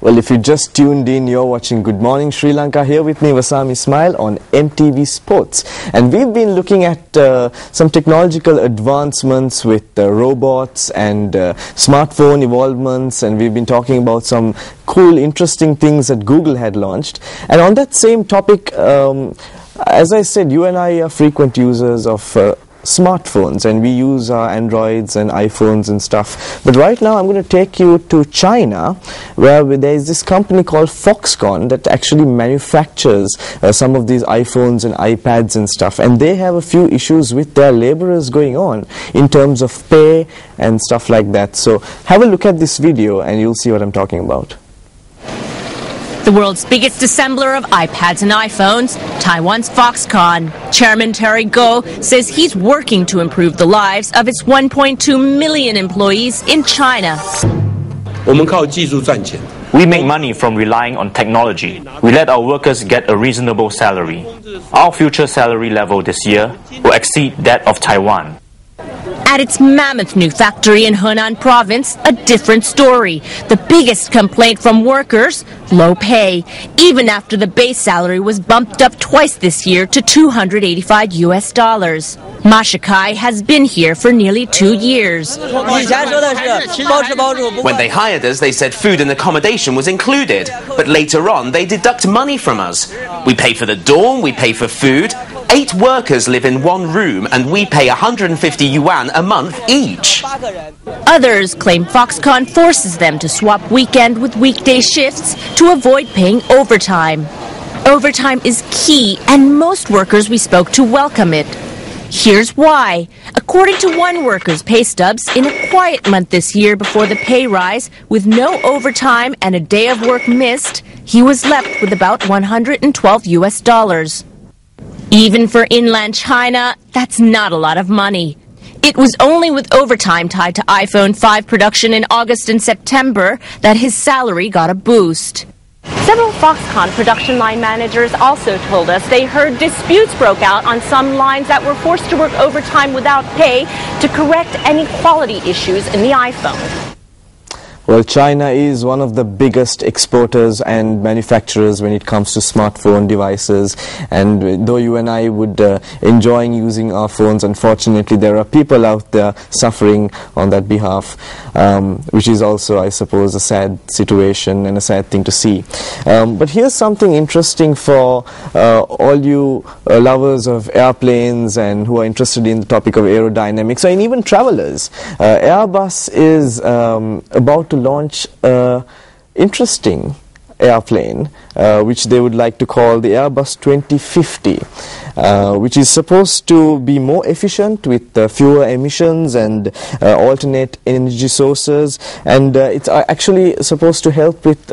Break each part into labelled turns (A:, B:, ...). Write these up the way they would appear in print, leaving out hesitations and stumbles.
A: Well, if you just tuned in, you're watching Good Morning Sri Lanka. Here with me, Wasam Ismail on MTV Sports. And we've been looking at some technological advancements with robots and smartphone evolvements. And we've been talking about some cool, interesting things that Google had launched. And on that same topic, as I said, you and I are frequent users of smartphones, and we use our Androids and iPhones and stuff. But right now I'm going to take you to China, where there is this company called Foxconn that actually manufactures some of these iPhones and iPads and stuff, and they have a few issues with their laborers going on in terms of pay and stuff like that. So have a look at this video and you'll see what I'm talking about.
B: The world's biggest assembler of iPads and iPhones, Taiwan's Foxconn. Chairman Terry Goh says he's working to improve the lives of its 1.2 million employees in China.
C: We make money from relying on technology. We let our workers get a reasonable salary. Our future salary level this year will exceed that of Taiwan.
B: At its mammoth new factory in Henan province, a different story. The biggest complaint from workers, low pay, even after the base salary was bumped up twice this year to $285 US. Masha Kai has been here for nearly 2 years.
D: When they hired us, they said food and accommodation was included, but later on they deduct money from us. We pay for the dorm, we pay for food. 8 workers live in one room and we pay 150 yuan a month each.
B: Others claim Foxconn forces them to swap weekend with weekday shifts to avoid paying overtime. Overtime is key, and most workers we spoke to welcome it. Here's why. According to one worker's pay stubs, in a quiet month this year before the pay rise, with no overtime and a day of work missed, he was left with about $112 US. Even for inland China, that's not a lot of money. It was only with overtime tied to iPhone 5 production in August and September that his salary got a boost. Several Foxconn production line managers also told us they heard disputes broke out on some lines that were forced to work overtime without pay to correct any quality issues in the iPhone.
A: Well, China is one of the biggest exporters and manufacturers when it comes to smartphone devices, and though you and I would enjoy using our phones, unfortunately there are people out there suffering on that behalf, which is also, I suppose, a sad situation and a sad thing to see. But here's something interesting for all you lovers of airplanes and who are interested in the topic of aerodynamics, and even travelers. Airbus is about to launch an interesting airplane which they would like to call the Airbus 2050, which is supposed to be more efficient with fewer emissions and alternate energy sources, and it's actually supposed to help with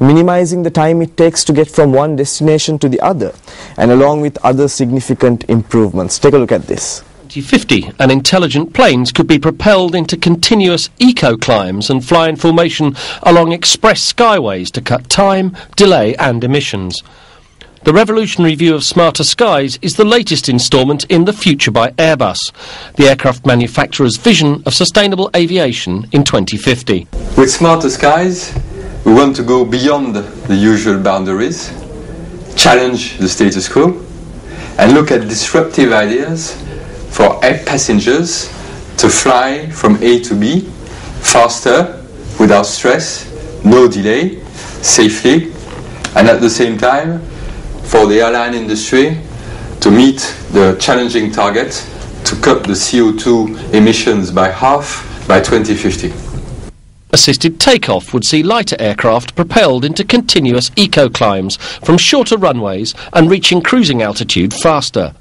A: minimizing the time it takes to get from one destination to the other, and along with other significant improvements. Take a look at this.
E: 2050, and intelligent planes could be propelled into continuous eco-climbs and fly in formation along express skyways to cut time, delay and emissions. The revolutionary view of smarter skies is the latest instalment in The Future by Airbus, the aircraft manufacturer's vision of sustainable aviation in 2050.
F: With smarter skies, we want to go beyond the usual boundaries, challenge the status quo, and look at disruptive ideas for air passengers to fly from A to B faster, without stress, no delay, safely, and at the same time for the airline industry to meet the challenging target to cut the CO2 emissions by half by 2050.
E: Assisted takeoff would see lighter aircraft propelled into continuous eco-climbs from shorter runways and reaching cruising altitude faster.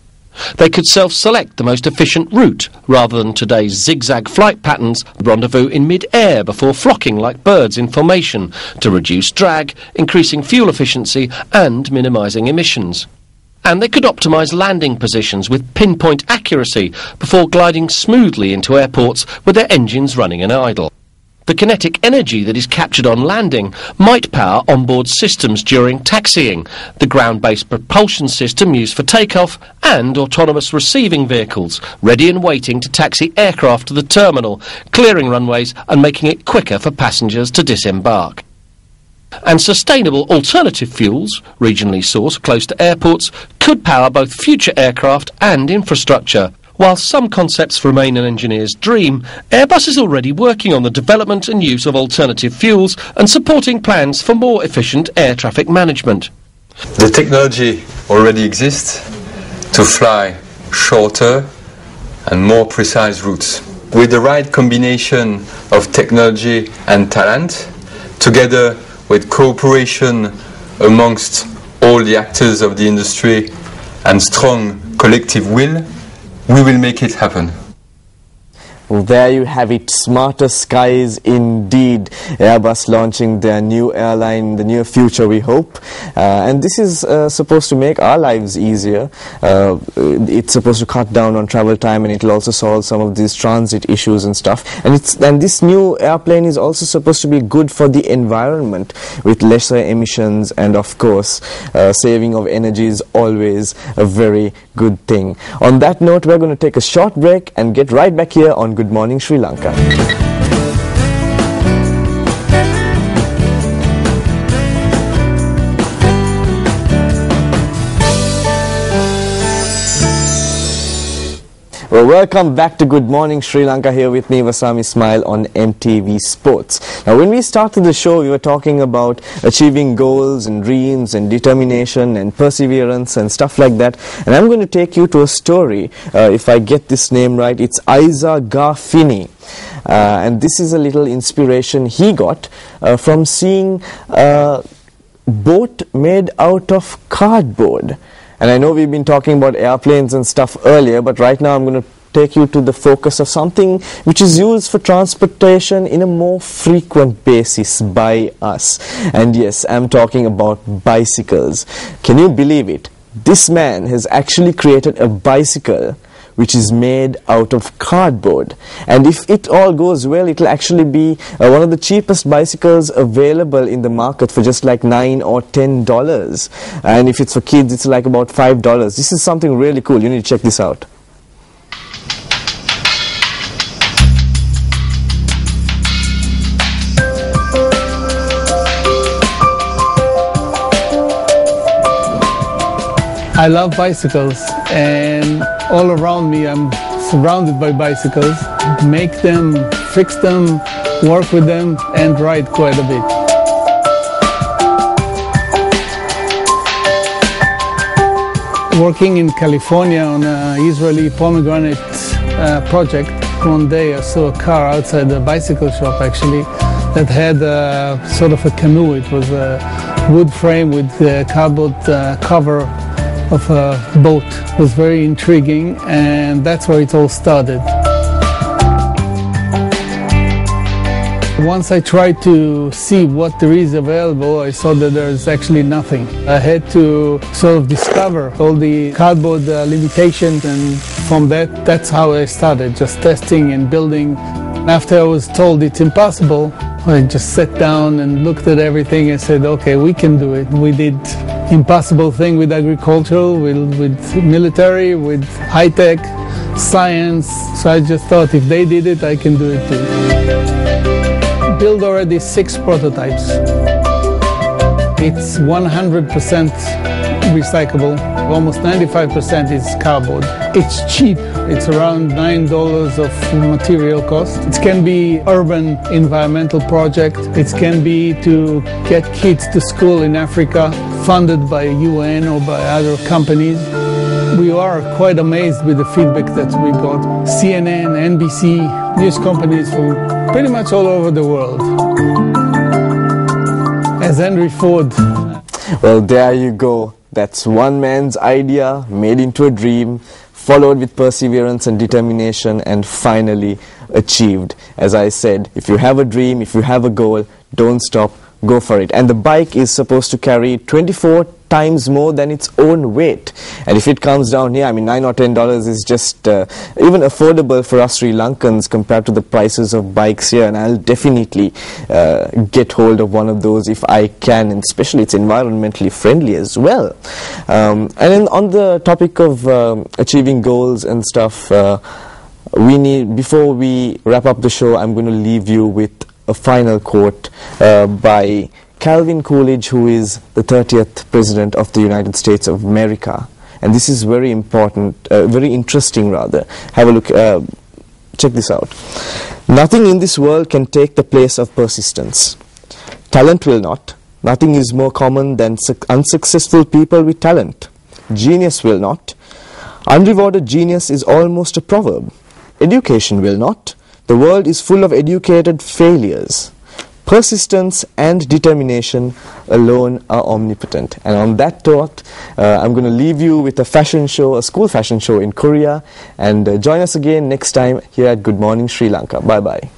E: They could self-select the most efficient route, rather than today's zigzag flight patterns, rendezvous in mid-air before flocking like birds in formation, to reduce drag, increasing fuel efficiency and minimising emissions. And they could optimise landing positions with pinpoint accuracy before gliding smoothly into airports with their engines running in idle. The kinetic energy that is captured on landing might power onboard systems during taxiing, the ground-based propulsion system used for takeoff, and autonomous receiving vehicles, ready and waiting to taxi aircraft to the terminal, clearing runways and making it quicker for passengers to disembark. And sustainable alternative fuels, regionally sourced close to airports, could power both future aircraft and infrastructure. While some concepts remain an engineer's dream, Airbus is already working on the development and use of alternative fuels and supporting plans for more efficient air traffic management.
F: The technology already exists to fly shorter and more precise routes. With the right combination of technology and talent, together with cooperation amongst all the actors of the industry and strong collective will, we will make it happen.
A: Well, there you have it. Smarter skies indeed. Airbus launching their new airline in the near future, we hope. And this is supposed to make our lives easier. It's supposed to cut down on travel time, and it will also solve some of these transit issues and stuff. And this new airplane is also supposed to be good for the environment with lesser emissions, and of course saving of energy is always a very good thing. On that note, we're going to take a short break and get right back here on Good Morning Sri Lanka. Well, welcome back to Good Morning Sri Lanka, here with me, Wasam Ismail, on MTV Sports. Now, when we started the show, we were talking about achieving goals and dreams and determination and perseverance and stuff like that. And I'm going to take you to a story, if I get this name right. It's Isa Garfini. And this is a little inspiration he got from seeing a boat made out of cardboard. And I know we've been talking about airplanes and stuff earlier, but right now I'm going to take you to the focus of something which is used for transportation in a more frequent basis by us. And yes, I'm talking about bicycles. Can you believe it? This man has actually created a bicycle which is made out of cardboard, and if it all goes well, it will actually be one of the cheapest bicycles available in the market for just like $9 or $10, and if it's for kids, it's like about $5. This is something really cool. You need to check this out.
G: I love bicycles, and all around me I'm surrounded by bicycles. Make them, fix them, work with them, and ride quite a bit. Working in California on an Israeli pomegranate project, one day I saw a car outside a bicycle shop actually that had sort of a canoe. It was a wood frame with a cardboard cover of a boat. It was very intriguing, and that's where it all started. Once I tried to see what there is available, I saw that there's actually nothing. I had to sort of discover all the cardboard limitations, and from that's how I started, just testing and building. After I was told it's impossible, I just sat down and looked at everything and said, okay, we can do it. We did impossible thing with agricultural, with military, with high-tech, science. So I just thought, if they did it, I can do it too. Build already 6 prototypes. It's 100% recyclable. Almost 95% is cardboard. It's cheap. It's around $9 of material cost. It can be urban environmental project. It can be to get kids to school in Africa, funded by UN or by other companies. We are quite amazed with the feedback that we got. CNN, NBC, news companies from pretty much all over the world. As Henry Ford.
A: Well, there you go. That's one man's idea made into a dream, followed with perseverance and determination, and finally achieved. As I said, if you have a dream, if you have a goal, don't stop, go for it. And the bike is supposed to carry 24 times more than its own weight. And if it comes down here, I mean, $9 or $10 is just even affordable for us Sri Lankans compared to the prices of bikes here. And I'll definitely get hold of one of those if I can, and especially it's environmentally friendly as well. And then on the topic of achieving goals and stuff, before we wrap up the show, I'm going to leave you with a final quote by Calvin Coolidge, who is the 30th President of the United States of America. And this is very important, very interesting rather. Have a look, check this out. Nothing in this world can take the place of persistence. Talent will not. Nothing is more common than unsuccessful people with talent. Genius will not. Unrewarded genius is almost a proverb. Education will not. The world is full of educated failures. Persistence and determination alone are omnipotent. And on that thought, I'm going to leave you with a fashion show, a school fashion show in Korea. And join us again next time here at Good Morning Sri Lanka. Bye-bye.